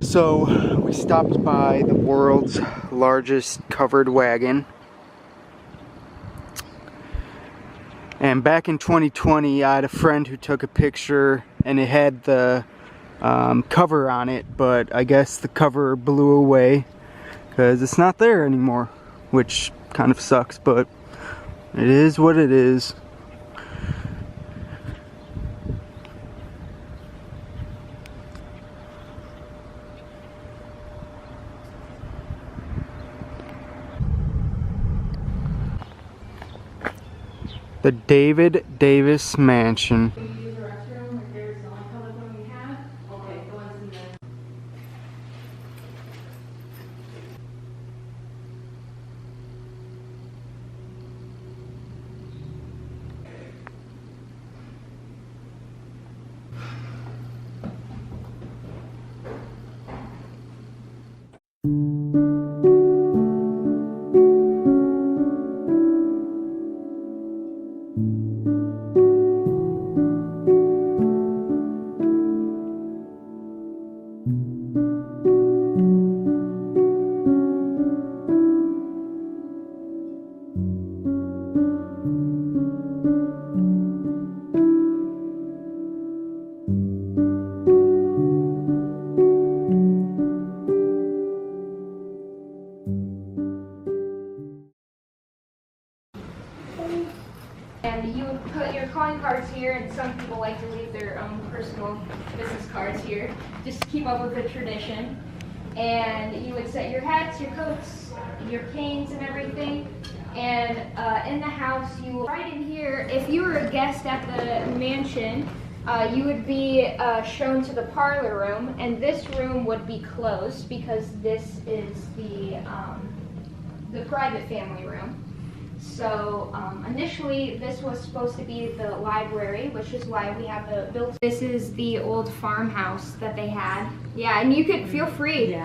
So we stopped by the world's largest covered wagon, and back in 2020 I had a friend who took a picture and it had the cover on it, but I guess the cover blew away because it's not there anymore, which kind of sucks, but it is what it is. The David Davis Mansion. Use the restroom if there's the only public one we have. Okay, the ones in the and you would put your calling cards here, and some people like to leave their own personal business cards here, just to keep up with the tradition. And you would set your hats, your coats, your canes and everything. And in the house, you right in here, if you were a guest at the mansion, you would be shown to the parlor room, and this room would be closed because this is the private family room. So initially this was supposed to be the library, which is why we have the built. This is the old farmhouse that they had. Yeah, and you could feel free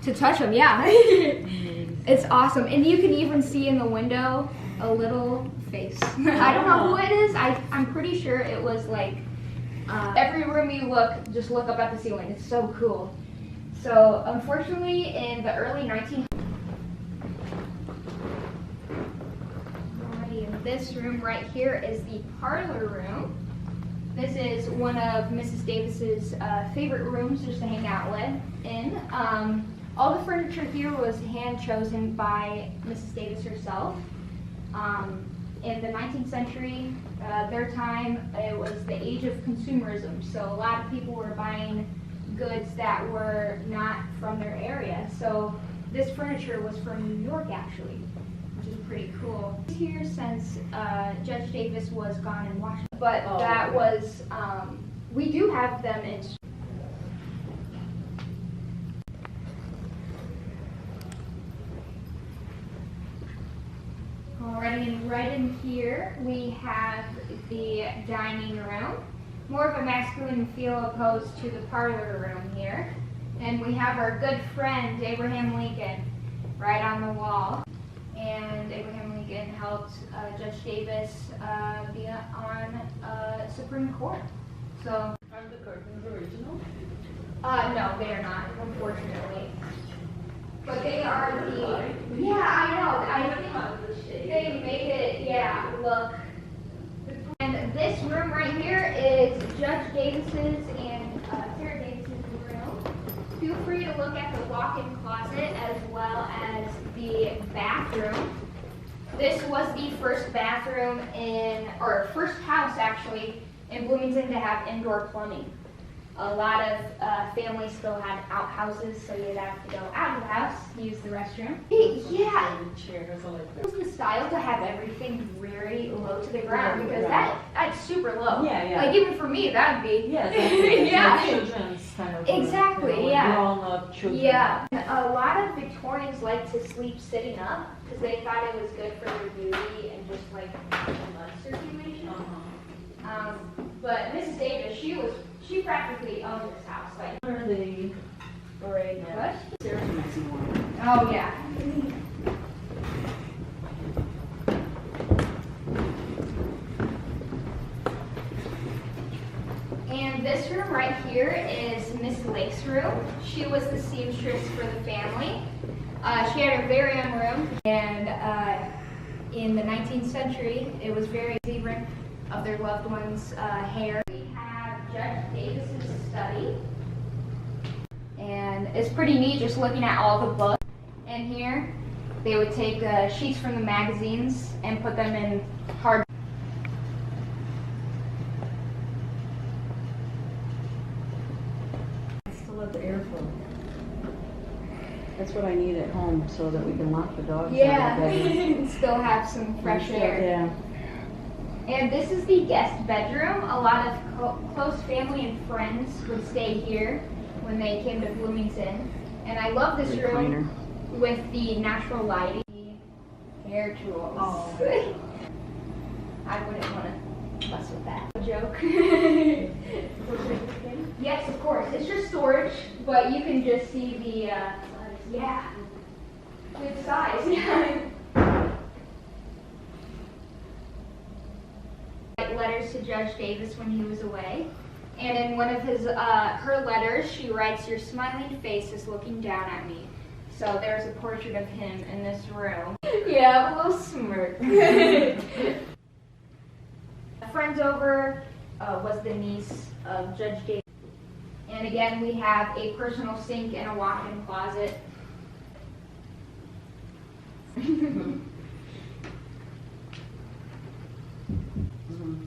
to touch them. Yeah, it's awesome. And you can even see in the window a little face. I don't know who it is. I'm pretty sure it was like every room you look, just look up at the ceiling. It's so cool. So unfortunately, in the early 1900s. This room right here is the parlor room. This is one of Mrs. Davis's favorite rooms just to hang out in. All the furniture here was hand chosen by Mrs. Davis herself. In the 19th century, their time, it was the age of consumerism. So a lot of people were buying goods that were not from their area. So this furniture was from New York actually, which is pretty cool. Here since Judge Davis was gone in Washington, but that was, we do have them in. Alrighty, and right in here we have the dining room. More of a masculine feel opposed to the parlor room here. And we have our good friend Abraham Lincoln right on the wall. And Abraham Lincoln helped Judge Davis be on Supreme Court. So, Are the curtains original? no, they are not, unfortunately. But they are the, yeah, I know. They made it, look. And this room right here is Judge Davis's and Sarah Davis's room. Feel free to look at the walk-in closet as well as the bathroom. This was the first bathroom or first house actually, in Bloomington to have indoor plumbing. A lot of families still had outhouses, so you'd have to go out of the house, use the restroom. Yeah, it was the style to have everything very low to the ground, because that's super low. Yeah. Like even for me, that would be. Yeah. Children's kind of. Exactly. Yeah. Grown-up children. Yeah. A lot of Victorians like to sleep sitting up because they thought it was good for their beauty and just like blood circulation. But Mrs. Davis, she practically owned this house. Like, Where are they right now? what? There's a messy one. Oh yeah. And this room right here is Miss Lake's room. She was the seamstress for the family. She had her very own room, and in the 19th century, it was very exuberant of their loved ones' hair. We have Judge Davis's study, and it's pretty neat just looking at all the books in here. They would take sheets from the magazines and put them in hard. I still have the airflow. That's what I need at home so that we can lock the dogs out of the bedroom. Still have some fresh air. Yeah. And this is the guest bedroom. A lot of close family and friends would stay here when they came to Bloomington. And I love this room with the natural lighting. Hair tools. Oh. I wouldn't want to mess with that. Joke. Yes, of course. It's just storage, but you can just see the, yeah, good size. Letters to Judge Davis when he was away. And in one of her letters, she writes, "Your smiling face is looking down at me." So there's a portrait of him in this room. Yeah, a little smirk. Friends over was the niece of Judge Davis. And again, we have a personal sink and a walk-in closet.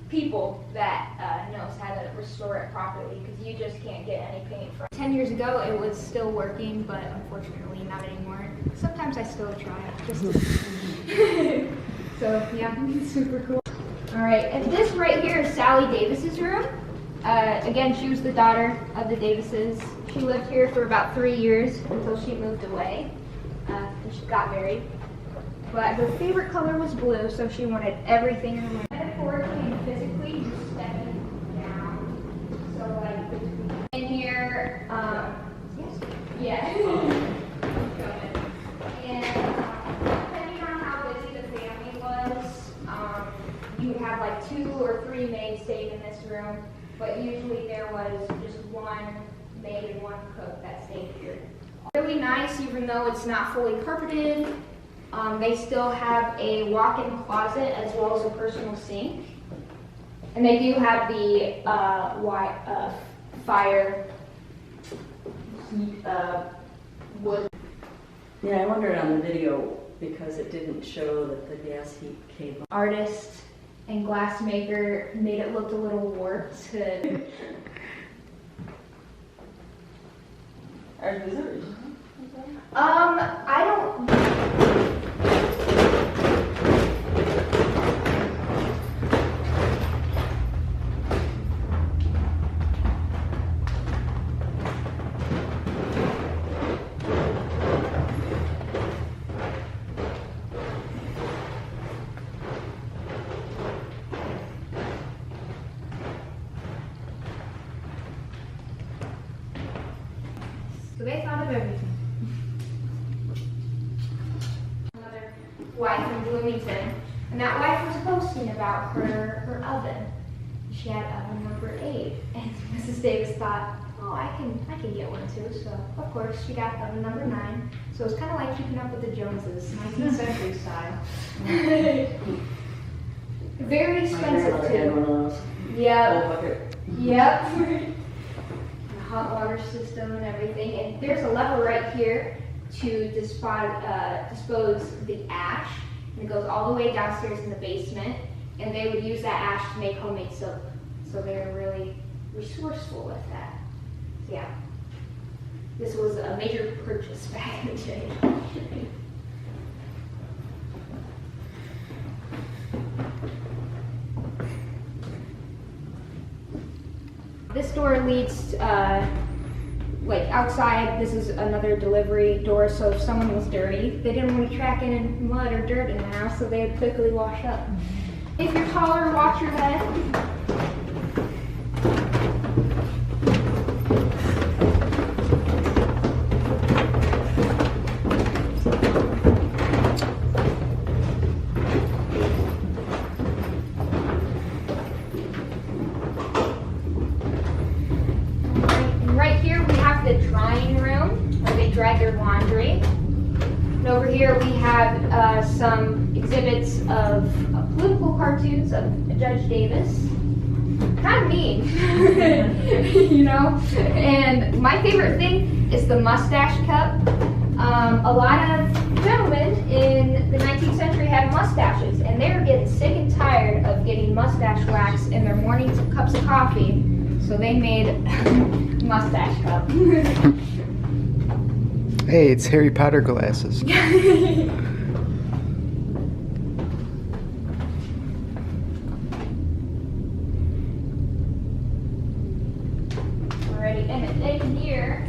People that knows how to restore it properly, because you just can't get any paint from it. 10 years ago it was still working, but unfortunately not anymore. Sometimes I still try just to so yeah, super cool. Alright, and this right here is Sally Davis's room. Again, she was the daughter of the Davises. She lived here for about 3 years until she moved away and she got married. But her favorite color was blue, so she wanted everything in the room. Metaphorically and physically, just stepping down. So like in here, yes, yeah. And depending on how busy the family was, you would have like 2 or 3 maids staying in this room, but usually there was just 1 maid and 1 cook that stayed here. Really nice, even though it's not fully carpeted. They still have a walk-in closet as well as a personal sink. And they do have the fire heat wood. Yeah, I wondered on the video because it didn't show that the gas heat came up. Artist and glassmaker made it look a little warped. Our visitors. I don't. So they thought of everything. Another wife in Bloomington, and that wife was boasting about her oven. She had oven number 8, and Mrs. Davis thought, oh, I can get one too. So of course she got oven number 9. So it's kind of like keeping up with the Joneses, 19th century style. Very expensive too. Had one of those. Yep. Bucket. Yep. Hot water system and everything, and there's a lever right here to dispose the ash, and it goes all the way downstairs in the basement, and they would use that ash to make homemade soap, so they're really resourceful with that. So yeah, this was a major purchase back in the day. This door leads, like outside, this is another delivery door, so if someone was dirty, they didn't want to track any mud or dirt in the house, so they would quickly wash up. If you're taller, watch your head. Right here we dry their laundry. And over here we have some exhibits of political cartoons of Judge Davis. Kind of mean, you know? And my favorite thing is the mustache cup. A lot of gentlemen in the 19th century had mustaches, and they were getting sick and tired of getting mustache wax in their morning cups of coffee, so they made mustache cup. Hey, it's Harry Potter glasses. Alrighty, and in here,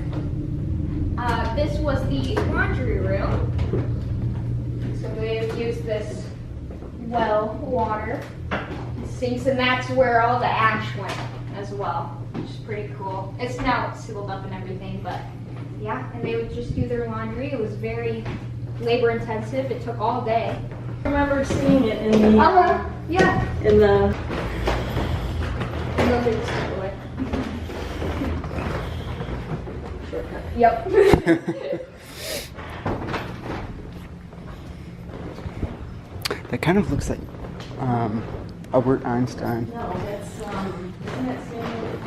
this was the laundry room. So we would use this well water sinks, and that's where all the ash went as well, which is pretty cool. It's now sealed up and everything, but yeah, and they would just do their laundry. It was very labor intensive. It took all day. I remember seeing it in the Yeah. in the Yep. That kind of looks like Albert Einstein. no, that's isn't that Samuel?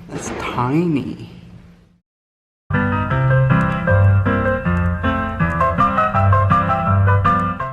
That's tiny.